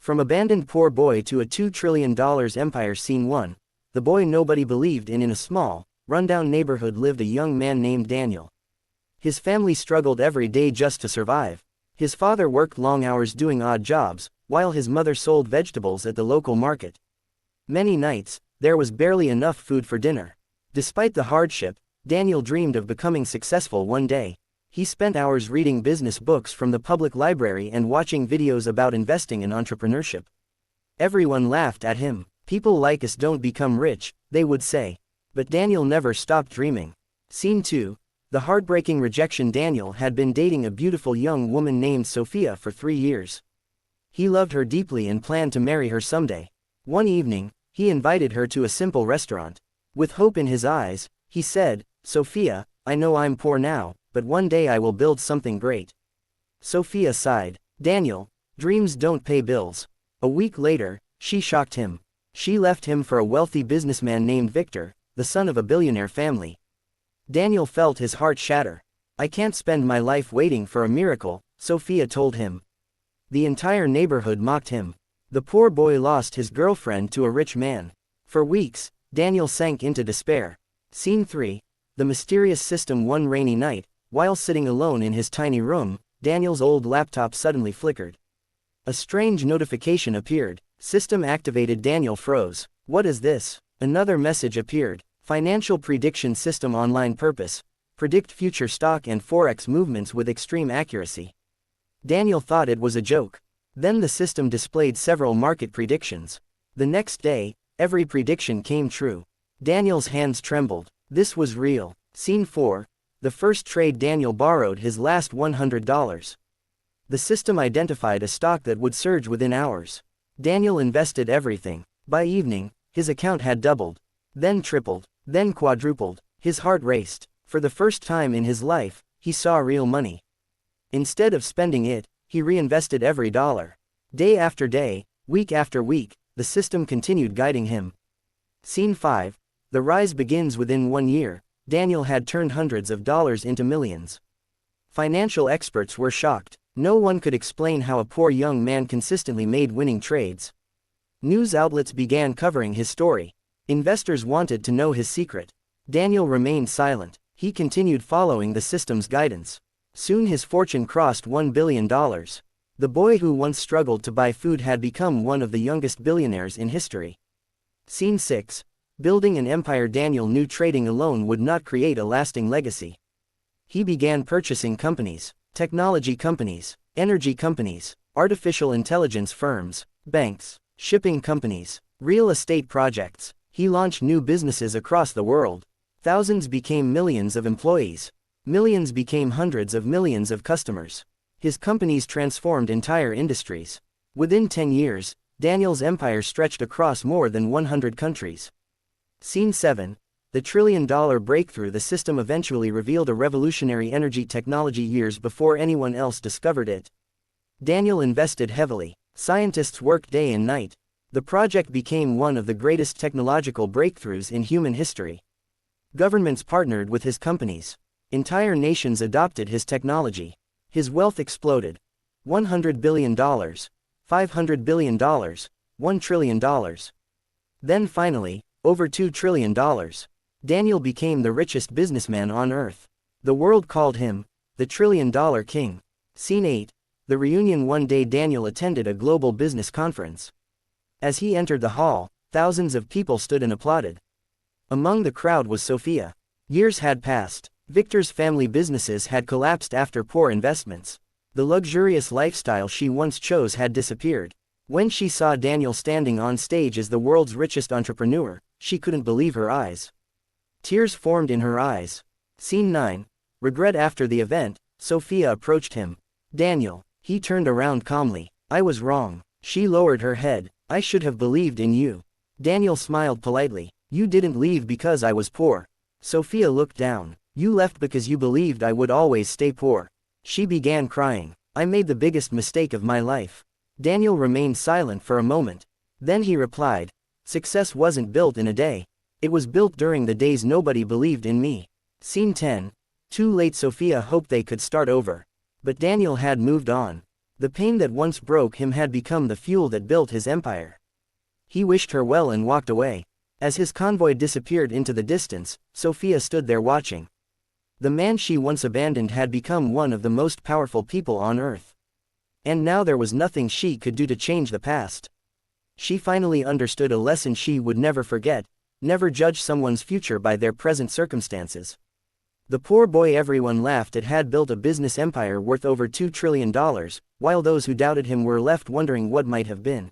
From abandoned poor boy to a $2 trillion empire. Scene 1. The boy nobody believed in a small, rundown neighborhood lived a young man named Daniel. His family struggled every day just to survive. His father worked long hours doing odd jobs, while his mother sold vegetables at the local market. Many nights, there was barely enough food for dinner. Despite the hardship, Daniel dreamed of becoming successful one day. He spent hours reading business books from the public library and watching videos about investing and entrepreneurship. Everyone laughed at him. People like us don't become rich, they would say. But Daniel never stopped dreaming. Scene 2. The heartbreaking rejection. Daniel had been dating a beautiful young woman named Sophia for 3 years. He loved her deeply and planned to marry her someday. One evening, he invited her to a simple restaurant. With hope in his eyes, he said, "Sophia, I know I'm poor now, but one day I will build something great." Sophia sighed. Daniel, dreams don't pay bills. A week later, she shocked him. She left him for a wealthy businessman named Victor, the son of a billionaire family. Daniel felt his heart shatter. "I can't spend my life waiting for a miracle," Sophia told him. The entire neighborhood mocked him. The poor boy lost his girlfriend to a rich man. For weeks, Daniel sank into despair. Scene 3. The mysterious system. One rainy night, while sitting alone in his tiny room, Daniel's old laptop suddenly flickered. A strange notification appeared. System activated. Daniel froze. "What is this?" Another message appeared. Financial prediction system. Online purpose: predict future stock and forex movements with extreme accuracy. Daniel thought it was a joke. Then the system displayed several market predictions. The next day, every prediction came true. Daniel's hands trembled. This was real. Scene 4. The first trade. Daniel borrowed his last $100. The system identified a stock that would surge within hours. Daniel invested everything. By evening, his account had doubled, then tripled, then quadrupled. His heart raced. For the first time in his life, he saw real money. Instead of spending it, he reinvested every dollar. Day after day, week after week, the system continued guiding him. Scene 5. The rise begins. Within 1 year, Daniel had turned hundreds of dollars into millions. Financial experts were shocked. No one could explain how a poor young man consistently made winning trades. News outlets began covering his story. Investors wanted to know his secret. Daniel remained silent. He continued following the system's guidance. Soon his fortune crossed $1 billion. The boy who once struggled to buy food had become one of the youngest billionaires in history. Scene 6. Building an empire. Daniel knew trading alone would not create a lasting legacy. He began purchasing companies, technology companies, energy companies, artificial intelligence firms, banks, shipping companies, real estate projects. He launched new businesses across the world. Thousands became millions of employees. Millions became hundreds of millions of customers. His companies transformed entire industries. Within 10 years, Daniel's empire stretched across more than 100 countries. Scene 7. The trillion-dollar breakthrough. The system eventually revealed a revolutionary energy technology years before anyone else discovered it. Daniel invested heavily. Scientists worked day and night. The project became one of the greatest technological breakthroughs in human history. Governments partnered with his companies. Entire nations adopted his technology. His wealth exploded. $100 billion, $500 billion, $1 trillion. Then finally, over $2 trillion. Daniel became the richest businessman on earth. The world called him the $1 trillion king. Scene 8. The reunion. One day Daniel attended a global business conference. As he entered the hall, thousands of people stood and applauded. Among the crowd was Sophia. Years had passed. Victor's family businesses had collapsed after poor investments. The luxurious lifestyle she once chose had disappeared. When she saw Daniel standing on stage as the world's richest entrepreneur, she couldn't believe her eyes. Tears formed in her eyes. Scene 9. Regret. After the event, Sophia approached him. "Daniel." He turned around calmly. "I was wrong." She lowered her head. "I should have believed in you." Daniel smiled politely. "You didn't leave because I was poor." Sophia looked down. "You left because you believed I would always stay poor." She began crying. "I made the biggest mistake of my life." Daniel remained silent for a moment. Then he replied, "Success wasn't built in a day. It was built during the days nobody believed in me." Scene 10. Too late. Sophia hoped they could start over. But Daniel had moved on. The pain that once broke him had become the fuel that built his empire. He wished her well and walked away. As his convoy disappeared into the distance, Sophia stood there watching. The man she once abandoned had become one of the most powerful people on earth. And now there was nothing she could do to change the past. She finally understood a lesson she would never forget: never judge someone's future by their present circumstances. The poor boy everyone laughed at had built a business empire worth over $2 trillion, while those who doubted him were left wondering what might have been.